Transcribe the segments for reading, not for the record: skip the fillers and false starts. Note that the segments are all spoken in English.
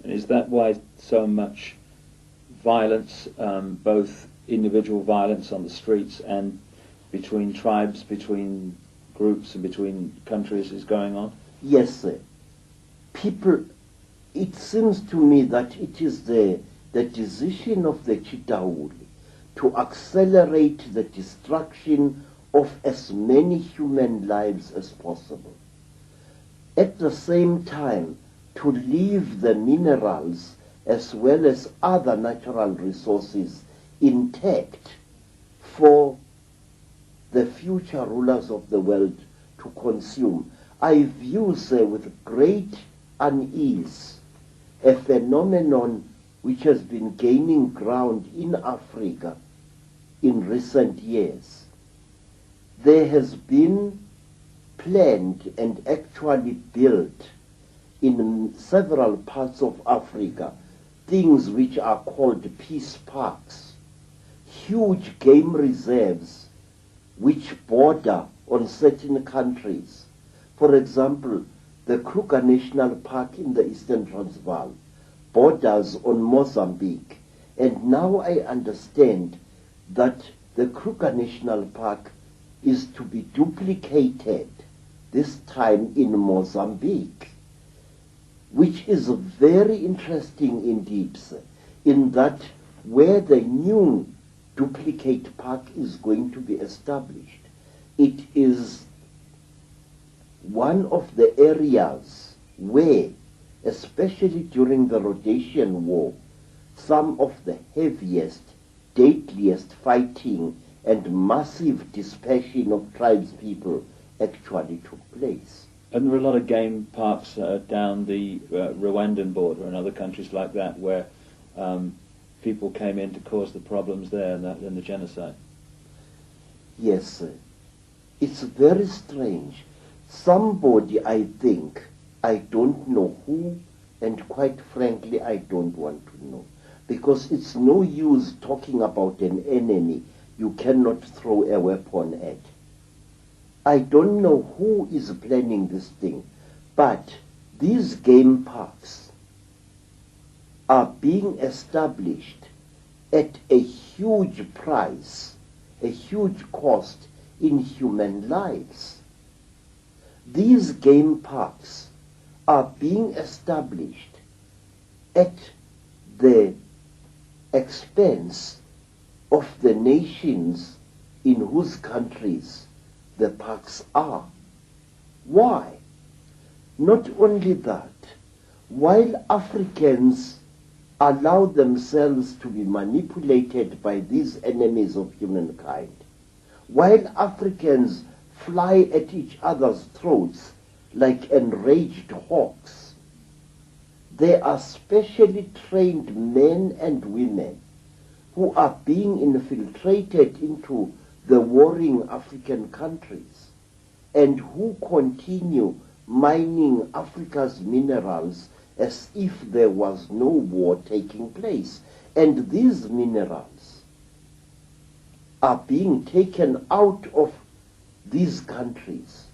And is that why so much violence, both individual violence on the streets and between tribes, between groups and between countries is going on? Yes, sir. People, it seems to me that it is the decision of the Chitauri to accelerate the destruction of as many human lives as possible. At the same time, to leave the minerals as well as other natural resources intact for the future rulers of the world to consume. I view, sir, with great unease a phenomenon which has been gaining ground in Africa in recent years. There has been planned and actually built in several parts of Africa things which are called peace parks, huge game reserves which border on certain countries. For example, the Kruger National Park in the Eastern Transvaal borders on Mozambique, and now I understand that the Kruger National Park is to be duplicated, this time in Mozambique, which is very interesting indeed, sir, in that where the new duplicate park is going to be established, it is one of the areas where, especially during the Rhodesian War, some of the heaviest, deadliest fighting and massive dispersion of tribespeople actually took place. And there are a lot of game parks down the Rwandan border and other countries like that where people came in to cause the problems there and the genocide. Yes, sir. It's very strange. Somebody, I think, I don't know who, and quite frankly, I don't want to know. Because it's no use talking about an enemy you cannot throw a weapon at. I don't know who is planning this thing, but these game parks are being established at a huge price, a huge cost in human lives. These game parks are being established at the expense of the nations in whose countries the parks are. Why? Not only that, while Africans allow themselves to be manipulated by these enemies of humankind, while Africans fly at each other's throats like enraged hawks, there are specially trained men and women who are being infiltrated into the warring African countries and who continue mining Africa's minerals as if there was no war taking place. And these minerals are being taken out of these countries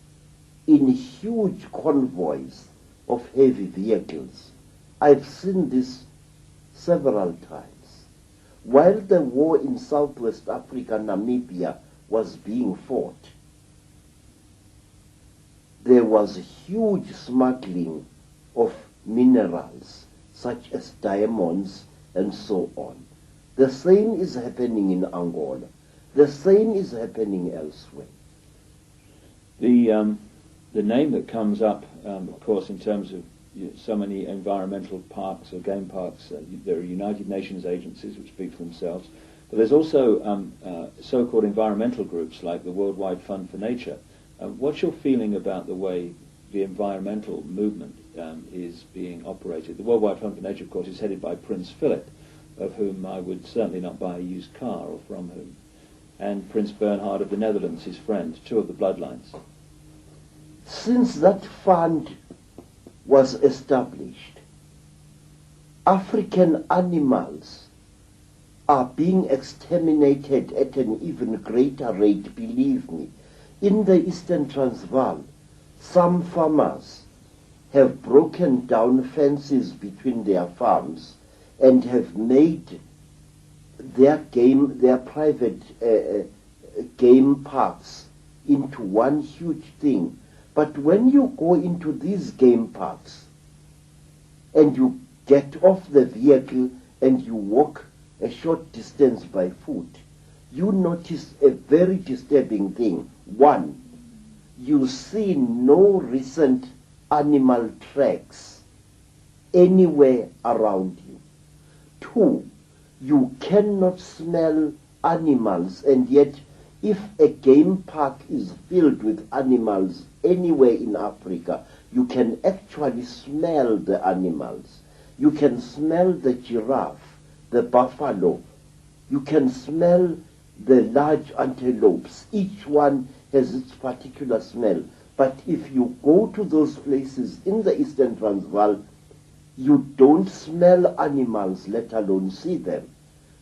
in huge convoys of heavy vehicles. I've seen this several times. While the war in Southwest Africa, Namibia, was being fought, there was huge smuggling of minerals, such as diamonds and so on. The same is happening in Angola. The same is happening elsewhere. The name that comes up, of course, in terms of so many environmental parks or game parks, there are United Nations agencies which speak for themselves, but there's also so-called environmental groups like the Worldwide Fund for Nature. What's your feeling about the way the environmental movement is being operated? The Worldwide Fund for Nature, of course, is headed by Prince Philip, of whom I would certainly not buy a used car, or from whom, and Prince Bernhard of the Netherlands, his friend, two of the bloodlines. Since that fund was established, African animals are being exterminated at an even greater rate, believe me. In the Eastern Transvaal, some farmers have broken down fences between their farms and have made their private game parks into one huge thing. But when you go into these game parks and you get off the vehicle and you walk a short distance by foot, you notice a very disturbing thing. One, you see no recent animal tracks anywhere around you. Two, you cannot smell animals, and yet if a game park is filled with animals anywhere in Africa, you can actually smell the animals. You can smell the giraffe, the buffalo. You can smell the large antelopes. Each one has its particular smell. But if you go to those places in the Eastern Transvaal, you don't smell animals, let alone see them.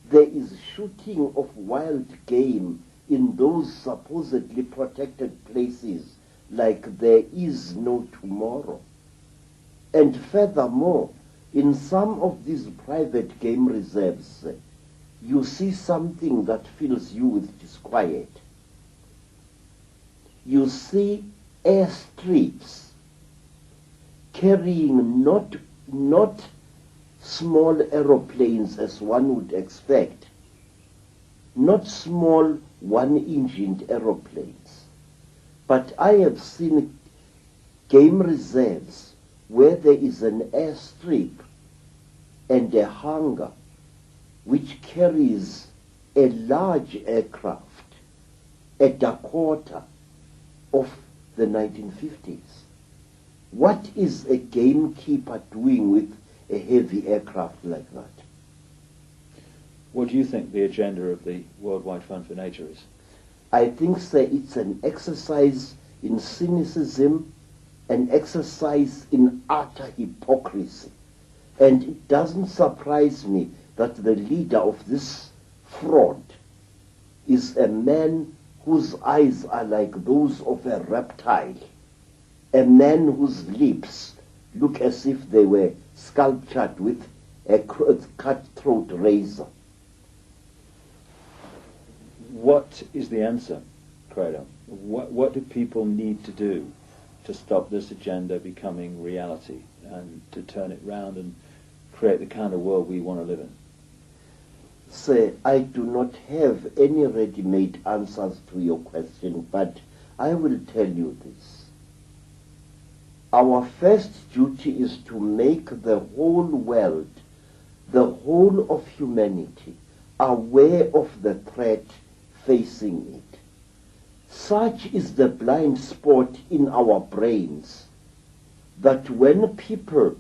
There is shooting of wild game in those supposedly protected places like there is no tomorrow. And furthermore, in some of these private game reserves, you see something that fills you with disquiet. You see airstrips carrying not small aeroplanes as one would expect, not small one-engined aeroplanes, but I have seen game reserves where there is an airstrip and a hangar which carries a large aircraft, a Dakota of the 1950s. What is a gamekeeper doing with a heavy aircraft like that? What do you think the agenda of the Worldwide Fund for Nature is? I think, sir, it's an exercise in cynicism, an exercise in utter hypocrisy. And it doesn't surprise me that the leader of this fraud is a man whose eyes are like those of a reptile, a man whose lips look as if they were sculptured with a cutthroat razor. What is the answer, Credo? What do people need to do to stop this agenda becoming reality and to turn it round and create the kind of world we want to live in? Sir, I do not have any ready-made answers to your question, but I will tell you this. Our first duty is to make the whole world, the whole of humanity, aware of the threat facing it. Such is the blind spot in our brains that when people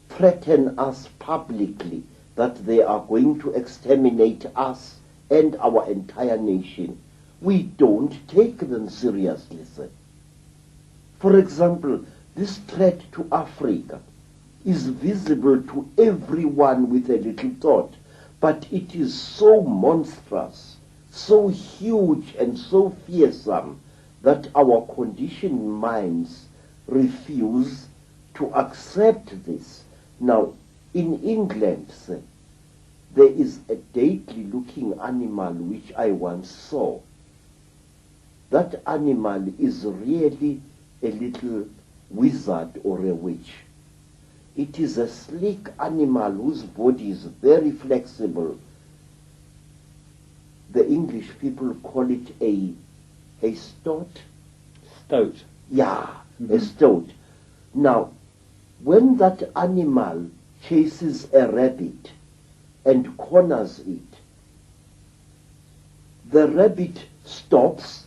threaten us publicly that they are going to exterminate us and our entire nation, we don't take them seriously, sir. For example, this threat to Africa is visible to everyone with a little thought, but it is so monstrous, so huge and so fearsome that our conditioned minds refuse to accept this. Now, in England, sir, there is a deadly-looking animal which I once saw. That animal is really a little wizard or a witch. It is a sleek animal whose body is very flexible. The English people call it a stoat. Stoat. Yeah, a stoat. Now, when that animal chases a rabbit and corners it, the rabbit stops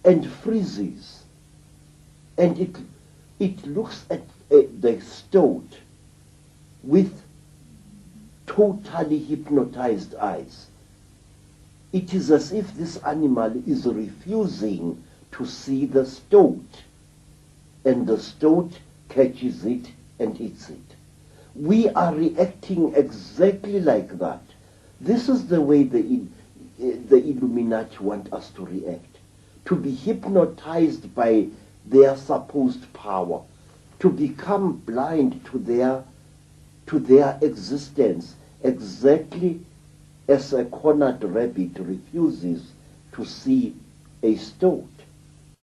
and freezes, and it looks at the stoat with totally hypnotized eyes. It is as if this animal is refusing to see the stoat, and the stoat catches it and eats it. We are reacting exactly like that. This is the way the Illuminati want us to react, to be hypnotized by their supposed power, to become blind to their existence, exactly as a cornered rabbit refuses to see a stoat.